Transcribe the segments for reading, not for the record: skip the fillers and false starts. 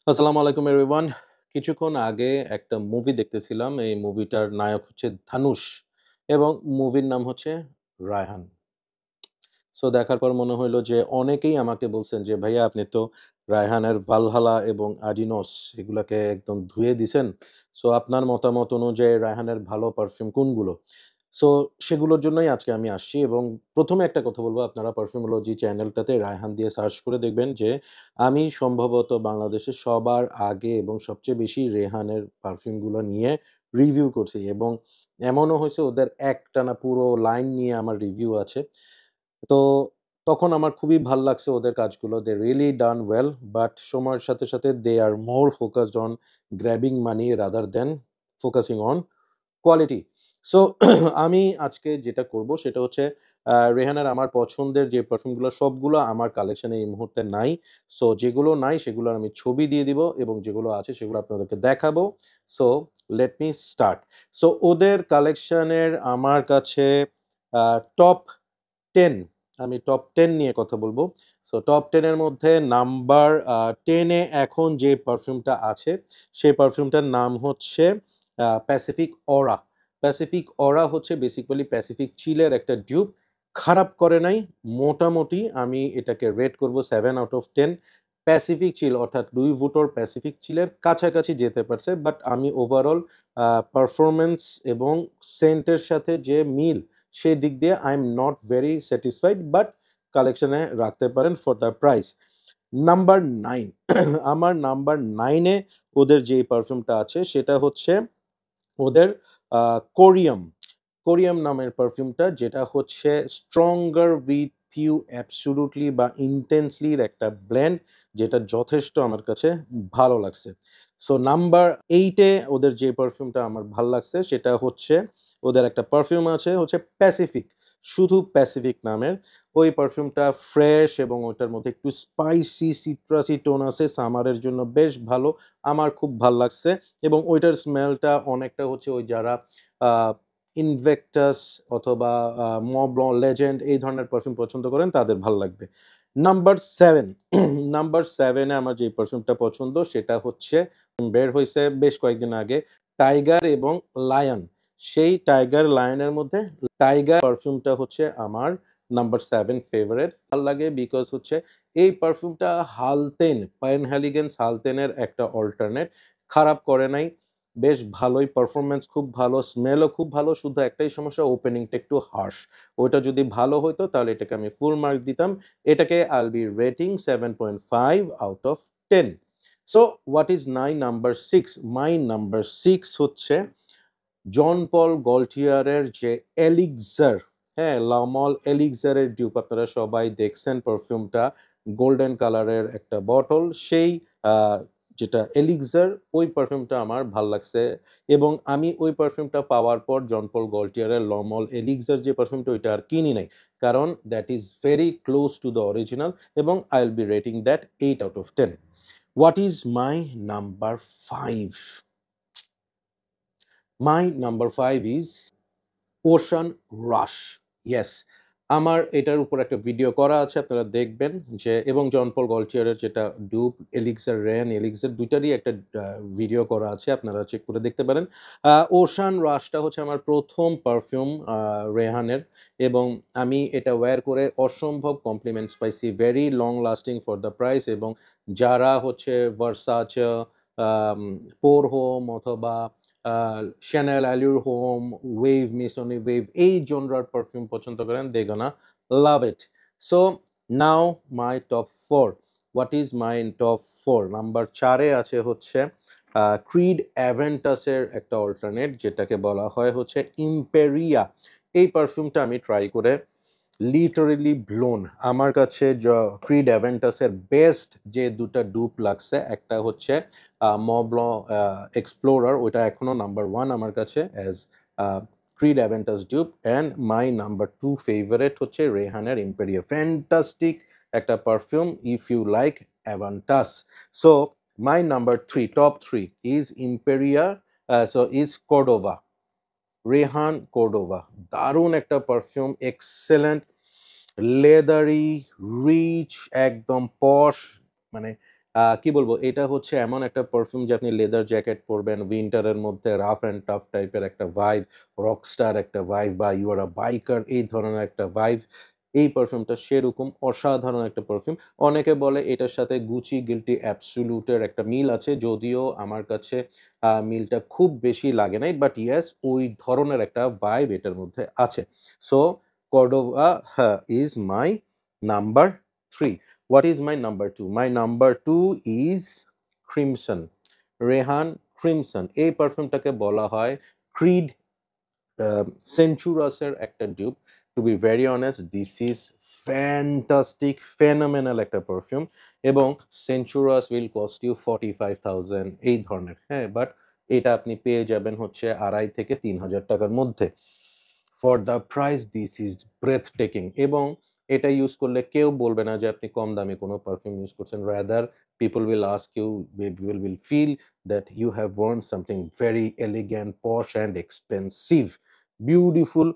আসসালামু আলাইকুম এভরিওয়ান। কিছুক্ষণ আগে একটা মুভি দেখতেছিলাম। এই মুভিটার নায়ক হচ্ছে ধানুশ এবং মুভির নাম হচ্ছে রায়হান। সো দেখার পর মনে হইলো যে অনেকেই আমাকে বলছেন যে, "ভাইয়া আপনি তো রায়হানের 'ভালহালা' এবং 'আজিনস' এগুলাকে একদম ধুয়ে দিছেন। সো আপনার মতামত অনুযায়ী রায়হানের ভালো পারফিউম কোনগুলো?" সো সেগুলোর জন্যই আজকে আমি আসছি এবং ১ম এ একটা কথা বলব আপনারা পারফিউমোলজি চ্যানেলটাতে রায়হান দিয়ে সার্চ করে দেখবেন যে আমি সম্ভবত বাংলাদেশে সবার আগে এবং সবচেয়ে বেশি রেহানের পারফিউমগুলো নিয়ে রিভিউ করছি এবং এমনও হইছে ওদের একটানা পুরো লাইন নিয়ে আমার রিভিউ আছে। তো তখন আমার খুবই ভাল লাগছে ওদের কাজগুলো। They really done well, but সময়ের সাথে, সাথে they are more focused on grabbing money rather than focusing on quality. So আমি আজকে যেটা করব সেটা হচ্ছে রেহানার আমার পছন্দের যে পারফিউমগুলো সবগুলো আমার কালেকশনে এই মুহূর্তে নাই। সো যেগুলো নাই সেগুলোর আমি ছবি দিয়ে দিব এবং যেগুলো আছে সেগুলো আপনাদেরকে দেখাবো। So let me start. So ওদের কালেকশনের আমার কাছে টপ 10 আমি টপ 10 নিয়ে কথা বলবো। সো টপ 10 এর মধ্যে নাম্বার 10 এ এখন যে পারফিউমটা আছে সেই পারফিউমটার নাম হচ্ছে প্যাসিফিক অরা। প্যাসিফিক অরা হচ্ছে বেসিক্যালি প্যাসিফিক চিলের একটা ডিউপ। খারাপ করে নাই। মোটামুটি আমি এটাকে রেট করব 7 আউট অফ 10। প্যাসিফিক চিল অর্থাৎ লুই ভুটোর প্যাসিফিক চিলের কাছাকাছি যেতে পারছে। বাট আমি ওভারঅল পারফরম্যান্স এবং সেন্টের সাথে যে মিল সেদিক দিয়ে I am not very satisfied but কালেকশনে রাখতে পারেন ফর দ্য প্রাইস। নাম্বার 9 আমার নাম্বার 9 এ ওদের যেই পারফিউমটা আছে সেটা হচ্ছে ওদের কোরিয়াম। কোরিয়াম নামের পারফিউমটা যেটা হচ্ছে স্ট্রঙ্গার উইথ ইউ অ্যাবসোলুটলি বা ইনটেন্সলির একটা ব্লেন্ড যেটা যথেষ্ট আমার কাছে ভালো লাগছে। সো নাম্বার 8 এ ওদের যে পারফিউমটা আমার ভাল লাগছে সেটা হচ্ছে ওদের একটা পারফিউম আছে হচ্ছে প্যাসিফিক। শুধু প্যাসিফিক নামের। ওই পারফিউমটা ফ্রেশ এবং ওটার মধ্যে একটু স্পাইসি সিট্রাসি টোন আছে। সামারের জন্য বেশ ভালো। আমার খুব ভাল লাগছে এবং ওইটার স্মেলটা অনেকটা হচ্ছে ওই যারা আ ইনভেক্টাস অথবা মঁ ব্লঁ লেজেন্ড এই ধরনের পারফিউম পছন্দ করেন তাদের ভাল লাগবে। নাম্বার 7 নাম্বার 7 এ আমার যে পারফিউমটা পছন্দ সেটা হচ্ছে বের হইছে বেশ কয়েকদিন আগে টাইগার এবং লায়ন। সেই টাইগার লায়নের মধ্যে টাইগার পারফিউমটা হচ্ছে আমার নাম্বার 7 ফেভারিট। ভাল লাগে বিকজ হচ্ছে এই পারফিউমটা হালতেন, পাইনহেলিগেন্স হালতেনের একটা অল্টারনেট। খারাপ করে নাই। বেশ ভালোই পারফরম্যান্স খুব ভালো, স্মেলও খুব ভালো। শুধু একটাই সমস্যা ওপেনিংটা একটু হার্শ। ওইটা যদি ভালো হইতো তাহলে এটাকে আমি ফুল মার্ক দিতাম। এটাকে I'll be rating 7.5 out of 10. So what is my number 6? My number 6 হচ্ছে জন পল গল্টিয়ারের যে এলিক্সার, হ্যাঁ? লামল এলিক্সারের ডিউপ আপনারা সবাই দেখছেন পারফিউমটা গোল্ডেন কালারের একটা বটল। সেই আ যেটা এলিক্সার ওই পারফিউমটা আমার ভাল লাগছে এবং আমি ওই পারফিউমটা পাওয়ার পর জন পল গল্টিয়ারের লমল এলিক্সার যে পারফিউমটা ওইটা আর কিনি নাই। কারণ that is very close to the original এবং I will be rating that 8 out of 10. What is my number 5? My number 5 is ocean rush. Yes, আমার এটার উপর একটা ভিডিও করা আছে আপনারা দেখবেন যে এবং জন পল গল্টিয়ারের যেটা ডুপ, এলিক্সার রেন, এলিক্সার ২ টারই একটা ভিডিও করা আছে আপনারা চেক করে দেখতে পারেন। ওশান রাশটা হচ্ছে আমার ১ম পারফিউম রেহানের এবং আমি এটা ওয়্যার করে অসম্ভব কমপ্লিমেন্টস পাইছি। Very long lasting for the price এবং যারা হচ্ছে ভার্সাচে, আম পোর হোম অথবা Chanel, Allure Home, Wave, Missoni Wave এই জনরার পারফিউম পছন্দ করেন they gonna love it. So now my top 4. What is my top 4? Number 4 এ আছে হচ্ছে Creed Aventus এর একটা অল্টারনেট যেটাকে বলা হয় হচ্ছে Imperia। এই পারফিউমটা আমি ট্রাই করে লিটারেলি ব্লোন। আমার কাছে Creed Aventus এর বেস্ট যে ২ টা ডুপ লাগছে একটা হচ্ছে Mont Blanc Explorer ওইটা এখনো নাম্বার 1 আমার কাছে as Creed Aventus dupe and my number 2 favorite হচ্ছে রেহানের Imperia। ফ্যান্টাস্টিক একটা perfume if you like Aventus. So my number 3, top 3 is Imperia, is Cordova। Rehan Cordova দারুণ একটা পারফিউম, এক্সেলেন্ট, লেদারি, রিচ, একদম পশ, মানে কি বলবো? এটা হচ্ছে এমন একটা পারফিউম যে আপনি লেদার জ্যাকেট পরবেন, উইন্টারের মধ্যে রাফ অ্যান্ড টাফ টাইপের একটা ভাইব, রকস্টার একটা ভাইব বা ইউ আর আ বাইকার এই ধরনের একটা ভাইব। এই পারফিউমটা সেরকম অসাধারণ একটা পারফিউম। অনেকে বলে এটার সাথে গুচি গিল্টি অ্যাবসোলিউট এর একটা মিল আছে। যদিও আমার কাছে মিলটা খুব বেশি লাগে নাই। বাট ইয়েস ওই ধরনের একটা ভাইব এটার মধ্যে আছে। So Cordova is my number 3. What is my number 2? My number 2 is Crimson. Rayhaan Crimson. এই পারফিউমটাকে বলা হয় ক্রিড সেঞ্চুরাসের একটা dupe. To be very honest this is fantastic phenomenal একটা পারফিউম এবং সেঞ্চুরাস উইল কস্ট ইউ 45,000 এই ধরনের। হ্যাঁ, বাট এটা আপনি পেয়ে যাবেন হচ্ছে 2,500 থেকে 3,000 টাকার মধ্যে। For the price this is breathtaking এবং এটা ইউজ করলে কেউ বলবে না যে আপনি কম দামি কোনো পারফিউম ইউজ করছেন। Rather people will ask you, people will feel that you have worn something very elegant, posh and expensive. Beautiful,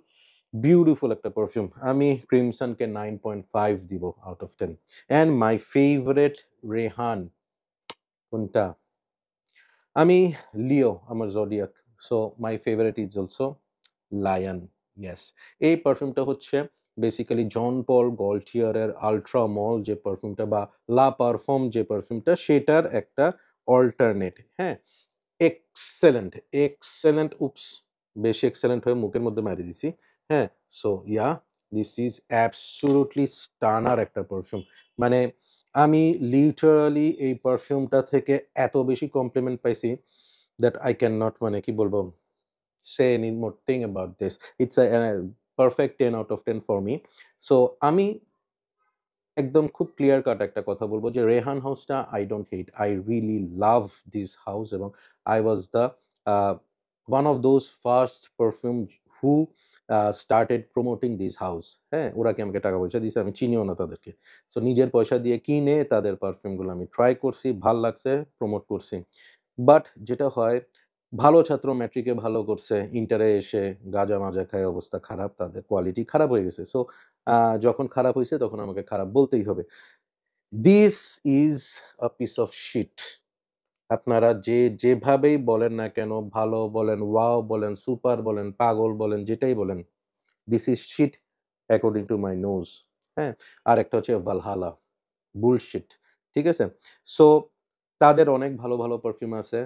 beautiful একটা পারফিউম। আমি ক্রিমসনকে 9.5 দিব out of 10। And my favourite Rayhaan কোনটা? আমি লিও, আমার zodiac. So my favourite is also lion. Yes, এই পারফিউমটা হচ্ছে বেসিক্যালি জন পল গল্টিয়ারের আল্ট্রা মল যে পারফিউমটা বা লা পারফিউম যে পারফিউমটা সেটার একটা অল্টারনেট। হ্যাঁ, এক্সেলেন্ট, এক্সেলেন্ট। উপস, বেশি এক্সেলেন্ট হয়ে মুখের মধ্যে মারি দিছি। হ্যাঁ, so yeah this is absolutely Stunner একটা পারফিউম। মানে আমি লিটারালি এই পারফিউমটা থেকে এত বেশি কমপ্লিমেন্ট পাইছি দ্যাট আই ক্যান নট মানে কি বলবো say any more thing about this. It's a perfect 10 out of 10 for me. So আমি একদম খুব ক্লিয়ার কাট একটা কথা বলবো যে রেহান হাউসটা I don't hate, I really love this house এবং I was the one of those first perfume who started promoting this house. হ্যাঁ, ওরা কি আমাকে টাকা পয়সা দিয়েছে? আমি চিনিও না তাদেরকে। সো নিজের পয়সা দিয়ে কিনে তাদের পারফিউমগুলো আমি ট্রাই করছি, ভাল লাগছে, প্রমোট করছি। বাট যেটা হয়, ভালো ছাত্র ম্যাট্রিকে ভালো করছে, ইন্টারে এসে গাঁজা-মাজা খায় অবস্থা খারাপ, তাদের কোয়ালিটি খারাপ হয়ে গেছে। সো যখন খারাপ হইছে তখন আমাকে খারাপ বলতেই হবে। This is a piece of shit. আপনারা যেভাবেই বলেন না কেন, ভালো বলেন, ওয়াও বলেন, সুপার বলেন, পাগল বলেন, যেটাই বলেন, this is shit according to my nose. হ্যাঁ? আরেকটা হচ্ছে ভালহালা। বুলশিট। ঠিক আছে? সো তাদের অনেক ভালো, ভালো পারফিউম আছে।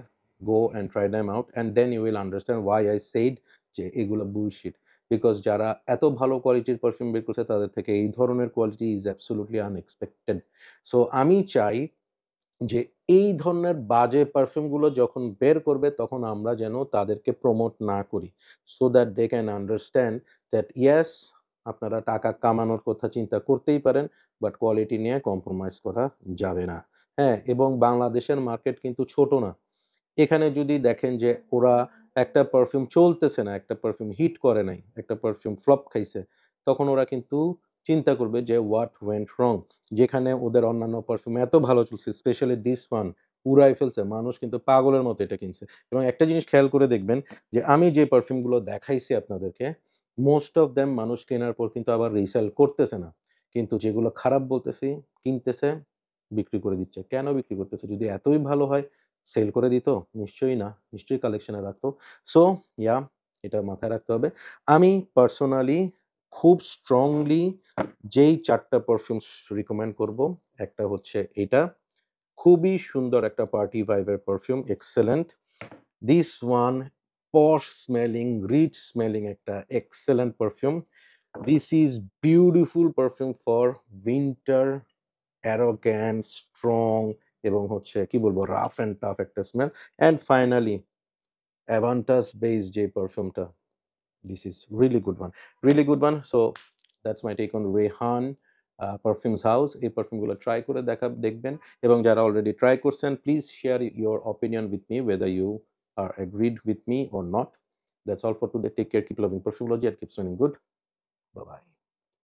Go and try them out and then you will understand why I said যে এগুলা বুলশিট। বিকজ যারা এত ভালো কোয়ালিটির পারফিউম বের করছে তাদের থেকে এই ধরনের quality is absolutely unexpected. So আমি চাই যে এই ধরনের বাজে পারফিউমগুলো যখন বের করবে তখন আমরা যেন তাদেরকে প্রমোট না করি। So that they can understand that yes আপনারা টাকা কামানোর কথা চিন্তা করতেই পারেন, বাট কোয়ালিটি নিয়ে কম্প্রোমাইজ করা যাবে না। হ্যাঁ? এবং বাংলাদেশের মার্কেট কিন্তু ছোট না। এখানে যদি দেখেন যে ওরা একটা পারফিউম চলতেছে না, একটা পারফিউম হিট করে নাই, একটা পারফিউম ফ্লপ খাইছে, তখন ওরা কিন্তু চিন্তা করবে যে হোয়াট ওয়েন্ট রং? যেখানে ওদের অন্যান্য পারফিউম এত ভালো চলছে, স্পেশালি দিস ওয়ান উড়ায় ফেলছে। মানুষ কিন্তু পাগলের মতো এটা কিনছে। এবং একটা জিনিস খেয়াল করে দেখবেন যে আমি যে পারফিউমগুলো দেখাইছি আপনাদেরকে, মোস্ট অফ দেম মানুষ কেনার পর কিন্তু আবার রিসেল করতেছে না। কিন্তু যেগুলো খারাপ বলতেছি, কিনতেছে, বিক্রি করে দিচ্ছে। কেন বিক্রি করতেছে? যদি এতই ভালো হয় সেল করে দিত? নিশ্চয়ই না। নিশ্চয়ই কালেকশন এ রাখতো। সো ইয়া এটা মাথায় রাখতে হবে। আমি পার্সোনালি খুব স্ট্রংলি যেই ৪ টা পারফিউমস রিকমেন্ড করব, একটা হচ্ছে এইটা। খুবই সুন্দর একটা পার্টি ভাইব এর perfume, excellent. This one posh smelling, rich smelling একটা excellent perfume. This is beautiful perfume for winter, arrogant, strong এবং হচ্ছে কি বলবো রাফ অ্যান্ড টাফ একটা smell. And finally Aventus base যে পারফিউমটা, this is really good one, really good one. So that's my take on Rehan perfumes house. এই পারফিউমগুলো try করে দেখবেন এবং যারা অলরেডি ট্রাই করছেন please share your opinion with me whether you are agreed with me or not. That's all for today. Take care, keep loving Perfumology and keep smelling good. Bye bye.